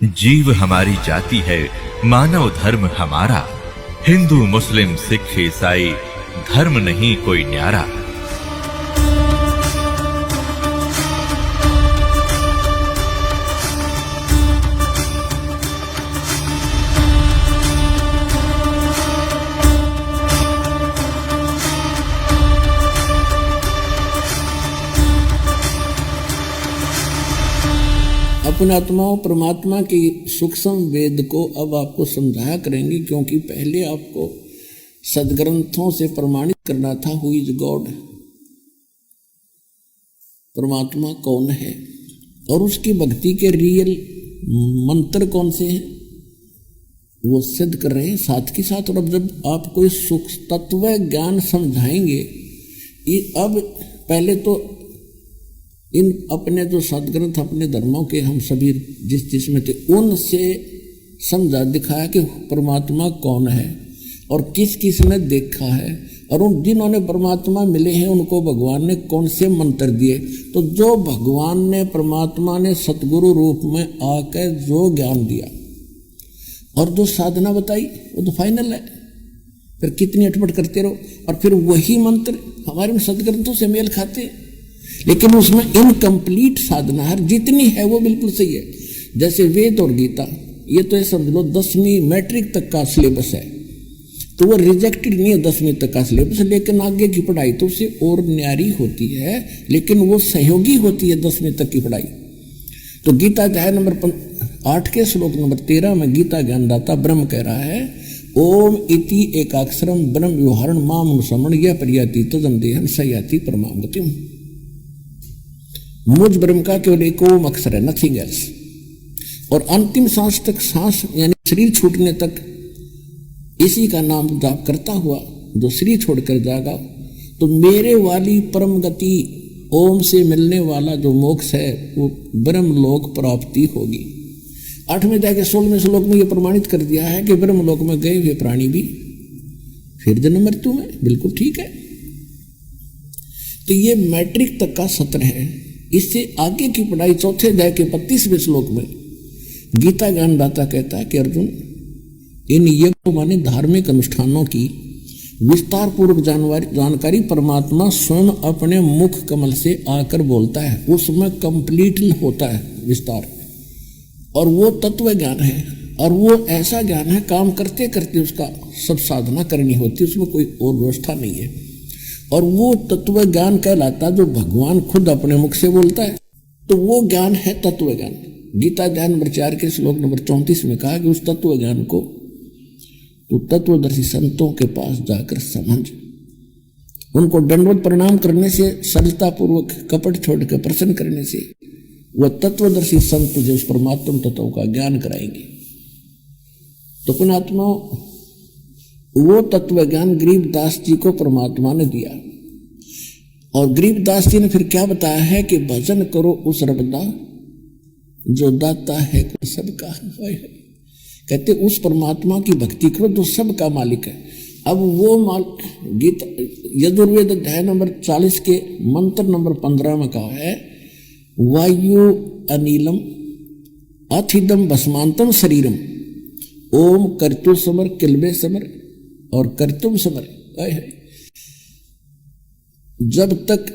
जीव हमारी जाति है, मानव धर्म हमारा। हिंदू मुस्लिम सिख ईसाई धर्म नहीं कोई न्यारा। अपने आत्माओं परमात्मा की सूक्ष्म वेद को अब आपको समझाया करेंगे, क्योंकि पहले आपको सदग्रंथों से प्रमाणित करना था हु इज गॉड, परमात्मा कौन है और उसकी भक्ति के रियल मंत्र कौन से हैं वो सिद्ध कर रहे हैं साथ के साथ। और अब जब आप कोई सूक्ष्म तत्व ज्ञान समझाएंगे, अब पहले तो इन अपने जो सदग्रंथ अपने धर्मों के हम सभी जिस में थे उनसे समझा दिखाया कि परमात्मा कौन है और किस किस ने देखा है, और उन जिन्होंने परमात्मा मिले हैं उनको भगवान ने कौन से मंत्र दिए। तो जो भगवान ने परमात्मा ने सतगुरु रूप में आकर जो ज्ञान दिया और जो साधना बताई वो तो फाइनल है। फिर कितनी अटपट करते रहो और फिर वही मंत्र हमारे सदग्रंथों से मेल खाते हैं, लेकिन उसमें इनकम्प्लीट साधना है। जितनी है वो बिल्कुल सही है, जैसे वेद और गीता, ये तो समझ लो 10वीं मैट्रिक तक का सिलेबस है, तो वो रिजेक्टेड नहीं है 10वीं तक का सिलेबस, लेकिन आगे की पढ़ाई तो उससे और न्यारी होती है, लेकिन वो सहयोगी होती है 10वीं तक की पढ़ाई। तो गीता अध्याय नंबर 8 के श्लोक नंबर 13 में गीता ज्ञानदाता ब्रह्म कह रहा है, ओम इति एकाक्षरम ब्रह्म व्यवहारण माम अनुसमण यह परियाति तदम देहन सयाति परमाम गतिम। मुझ ब्रह्म का केवल एक ओम अक्षर है, नथिंग एल्स। और अंतिम सांस तक, सांस यानी शरीर छूटने तक इसी का नाम जाप करता हुआ जो शरीर छोड़कर जाएगा तो मेरे वाली परम गति ओम से मिलने वाला जो मोक्ष है वो ब्रह्म लोक प्राप्ति होगी। 8वें अध्याय के 16वें श्लोक में ये प्रमाणित कर दिया है कि ब्रह्म लोक में गए हुए प्राणी भी फिर जन्म मृत्यु में, बिल्कुल ठीक है। तो ये मैट्रिक तक का सत्र है। इससे आगे की पढ़ाई 4थे अध्याय के 32वें श्लोक में गीता ज्ञानदाता कहता है कि अर्जुन, इन यज्ञों माने धार्मिक अनुष्ठानों की विस्तार पूर्वक जानकारी परमात्मा स्वयं अपने मुख कमल से आकर बोलता है, उसमें कंप्लीट होता है विस्तार, और वो तत्व ज्ञान है। और वो ऐसा ज्ञान है काम करते करते उसका सब साधना करनी होती है, उसमें कोई और व्यवस्था नहीं है। और वो तत्व ज्ञान कहलाता जो भगवान खुद अपने मुख से बोलता है, तो वो ज्ञान है तत्व ज्ञान। गीता अध्याय नंबर 4 के श्लोक नंबर 34 में कहा कि उस तत्व ज्ञान को तो तत्वदर्शी संतों के पास जाकर समझ, उनको दंडवत प्रणाम करने से, सरलता पूर्वक कपट छोड़ कर प्रसन्न करने से वह तत्वदर्शी संत तुझे उस परमात्म तत्व का ज्ञान कराएंगे। तो पुण्यात्मा वो तत्व ज्ञान गरीबदास जी को परमात्मा ने दिया, और गरीबदास जी ने फिर क्या बताया है कि भजन करो उस रबदा जो दाता है सबका है। कहते उस परमात्मा की भक्ति करो जो सबका मालिक है। अब वो गीता यजुर्वेद अध्याय नंबर 40 के मंत्र नंबर 15 में कहा है, वायु अनिलम अथिदम भस्मांतम शरीरम ओम कर्तु समर किलबे समर और कर्तुम समर। जब तक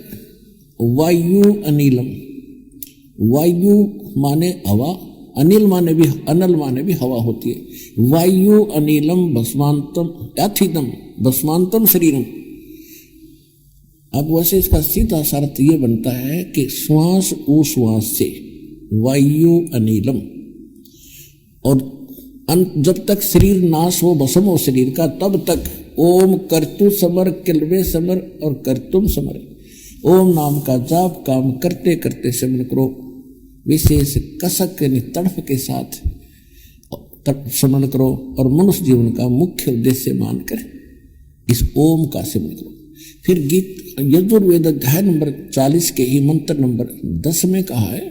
वायु अनिलम, वायु माने हवा, अनिल माने भी, अनल माने भी हवा होती है। वायु अनिलम भस्मांतम अथिदम भस्मांतम शरीरम। अब वैसे इसका सीधा अर्थ ये बनता है कि श्वास उश्वास से वायु अनिलम, और जब तक शरीर नाश हो, भस्म हो शरीर का, तब तक ओम कर्तु समर किलवे समर और कर्तुम समर। ओम नाम का जाप काम करते करते सिमरन करो, विशेष कसक के तड़फ के साथ सिमरन करो, और मनुष्य जीवन का मुख्य उद्देश्य मानकर इस ओम का सिमरन करो। फिर यजुर्वेद अध्याय नंबर 40 के ही मंत्र नंबर 10 में कहा है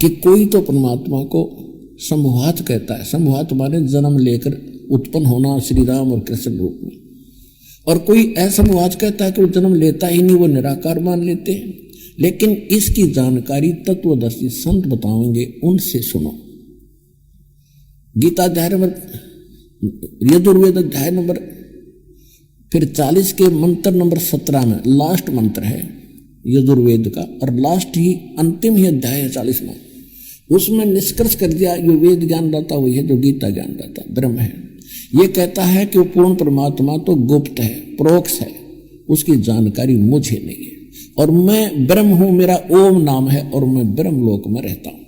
कि कोई तो परमात्मा को संभवात कहता है। संभवात माने जन्म लेकर उत्पन्न होना श्री राम और कृष्ण रूप में, और कोई असंभवात कहता है कि वो जन्म लेता ही नहीं, वो निराकार मान लेते हैं। लेकिन इसकी जानकारी तत्वदर्शी संत बताएंगे, उनसे सुनो। गीता अध्याय नंबर, यजुर्वेद अध्याय नंबर फिर 40 के मंत्र नंबर 17 में लास्ट मंत्र है यजुर्वेद का, और लास्ट ही अंतिम ही अध्याय है 40वां। उसमें निष्कर्ष कर दिया जो वेद ज्ञान दाता वही है जो गीता ज्ञान दाता ब्रह्म है। ये कहता है कि वो पूर्ण परमात्मा तो गुप्त है, प्रोक्ष है, उसकी जानकारी मुझे नहीं है, और मैं ब्रह्म हूं, मेरा ओम नाम है, और मैं ब्रह्म लोक में रहता हूं।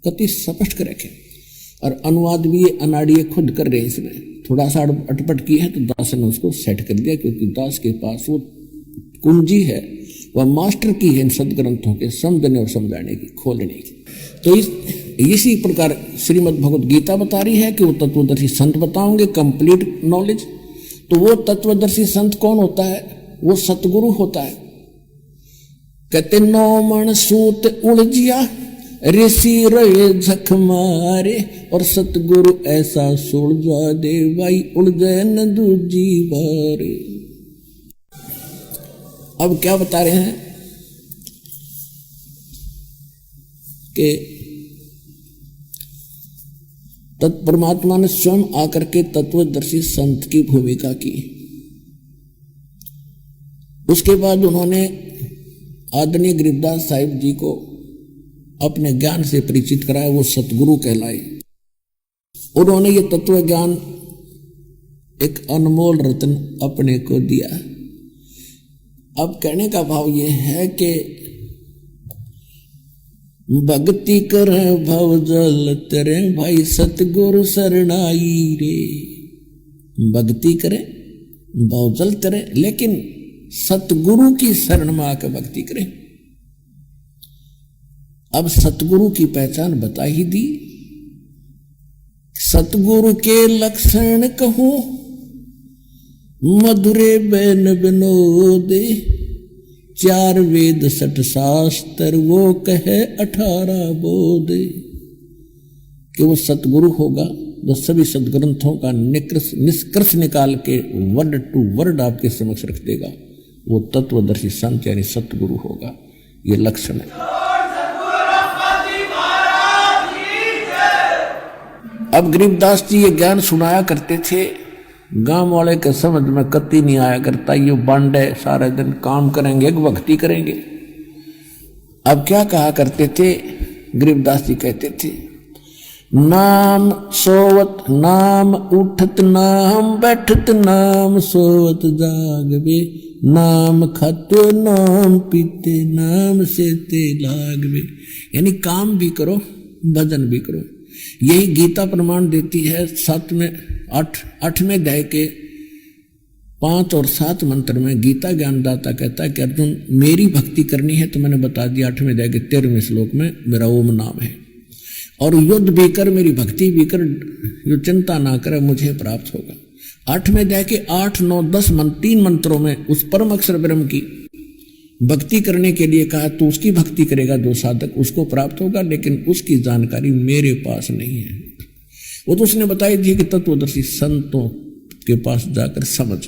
कति स्पष्ट कर रखे। और अनुवाद भी ये अनाड़िए खुद कर रहे, इसमें थोड़ा सा अटपट की है तो दास ने उसको सेट कर दिया, क्योंकि दास के पास वो कुंजी है, वह मास्टर की है इन सदग्रंथों के समझने और समझाने की, खोलने की। तो इसी प्रकार श्रीमद् भगवत गीता बता रही है कि वो तत्वदर्शी संत बताओगे कंप्लीट नॉलेज। तो वो तत्वदर्शी संत कौन होता है? वो सतगुरु होता है। कहते 9 मण सूत उलझिया ऋषि रहे झक मारे, और सतगुरु ऐसा सुलझा दे भाई उलझे न दूजी बारे। अब क्या बता रहे हैं कि तत्परमात्मा ने स्वयं आकर के तत्वदर्शी संत की भूमिका की। उसके बाद उन्होंने आदरणीय गरीबदास साहिब जी को अपने ज्ञान से परिचित कराया, वो सतगुरु कहलाए। उन्होंने ये तत्व ज्ञान एक अनमोल रत्न अपने को दिया। अब कहने का भाव ये है कि भक्ति कर भव जल तेरे भाई सतगुरु शरणाई रे। भक्ति करे भव जल तेरे, लेकिन सतगुरु की शरण में आकर भक्ति करे। अब सतगुरु की पहचान बता ही दी। सतगुरु के लक्षण कहूं मधुरे बैन विनोदे, 4 वेद 6 शास्त्र वो कहे 18 बोधे। कि वो सतगुरु होगा जो सभी सदग्रंथों का निष्कर्ष निकाल के वर्ड टू वर्ड आपके समक्ष रख देगा, वो तत्वदर्शी संत यानी सतगुरु होगा। ये लक्षण है। अब गरीबदास जी ये ज्ञान सुनाया करते थे, गांव वाले के समझ में कति नहीं आया करता। ये बांडे सारे दिन काम करेंगे, भक्ति करेंगे। अब क्या कहा करते थे गरीबदास जी? कहते थे नाम सोवत नाम उठत नाम बैठत नाम सोवत जागवे, नाम खाते नाम पीते नाम सेते लागवे। यानी काम भी करो भजन भी करो। यही गीता प्रमाण देती है। 8वें अध्याय के 5 और 7 मंत्र में गीता ज्ञानदाता कहता है कि अर्जुन मेरी भक्ति करनी है तो मैंने बता दिया 8वें अध्याय के 13वें श्लोक में मेरा ओम नाम है, और युद्ध भी कर मेरी भक्ति भी कर, जो चिंता ना करे मुझे प्राप्त होगा। 8वें अध्याय के 8, 9, 10 3 मंत्रों में उस परम अक्षर ब्रह्म की भक्ति करने के लिए कहा, तो उसकी भक्ति करेगा जो साधक उसको प्राप्त होगा, लेकिन उसकी जानकारी मेरे पास नहीं है। वो तो उसने बताई थी कि तत्वदर्शी संतों के पास जाकर समझ।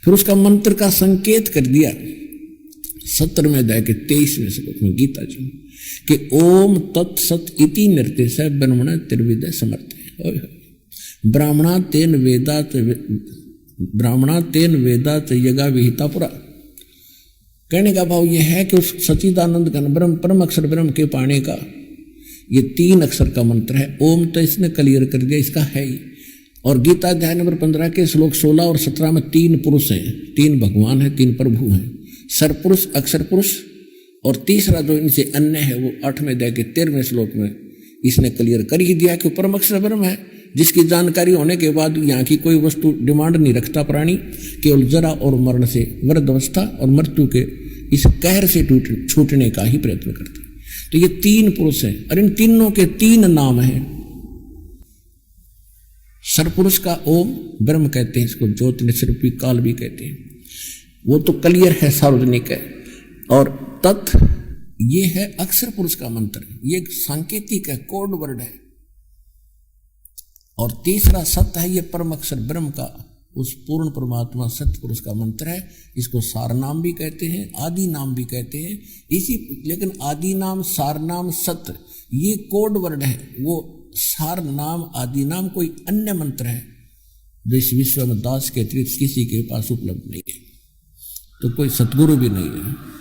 फिर उसका मंत्र का संकेत कर दिया 17वें अध्याय के 23वें श्लोक में गीता जी कि ओम तत्सत इति निर्देश ब्रह्मण त्रिविद समर्थ। ब्राह्मणा तेन वेदात यगा विहिता पुरा। कहने का भाव यह है कि उस सच्चिदानंद घन ब्रह्म परम अक्षर ब्रह्म के पाने का ये 3 अक्षर का मंत्र है। ओम तो इसने क्लियर कर दिया, इसका है ही। और गीता अध्याय नंबर 15 के श्लोक 16 और 17 में 3 पुरुष हैं, 3 भगवान हैं, 3 प्रभु हैं, सरपुरुष अक्षर पुरुष, और तीसरा जो इनसे अन्य है वो 8वें अध्याय के 13वें श्लोक में इसने क्लियर कर ही दिया कि परम अक्षर ब्रह्म है, जिसकी जानकारी होने के बाद यहाँ की कोई वस्तु डिमांड नहीं रखता प्राणी, केवल जरा और मरण से वृद्ध अवस्था और मृत्यु के इस कहर से छूटने का ही प्रयत्न करते। तो ये 3 पुरुष हैं और इन तीनों के 3 नाम हैं। सरपुरुष का ओम ब्रह्म कहते हैं, इसको ज्योति निस्वरूपी काल भी कहते हैं, वो तो क्लियर है, सार्वजनिक है। और तत् ये है अक्षर पुरुष का मंत्र, ये सांकेतिक है, कोड वर्ड है। और तीसरा सत्य है, ये परम अक्षर ब्रह्म का उस पूर्ण परमात्मा सत्य पुरुष का मंत्र है। इसको सार नाम भी कहते हैं, आदि नाम भी कहते हैं। लेकिन आदि नाम, सार नाम, सत्य ये कोड वर्ड है। वो सार नाम, आदि नाम कोई अन्य मंत्र है जो इस विश्व में दास के अतिरिक्त किसी के पास उपलब्ध नहीं है। तो कोई सतगुरु भी नहीं है।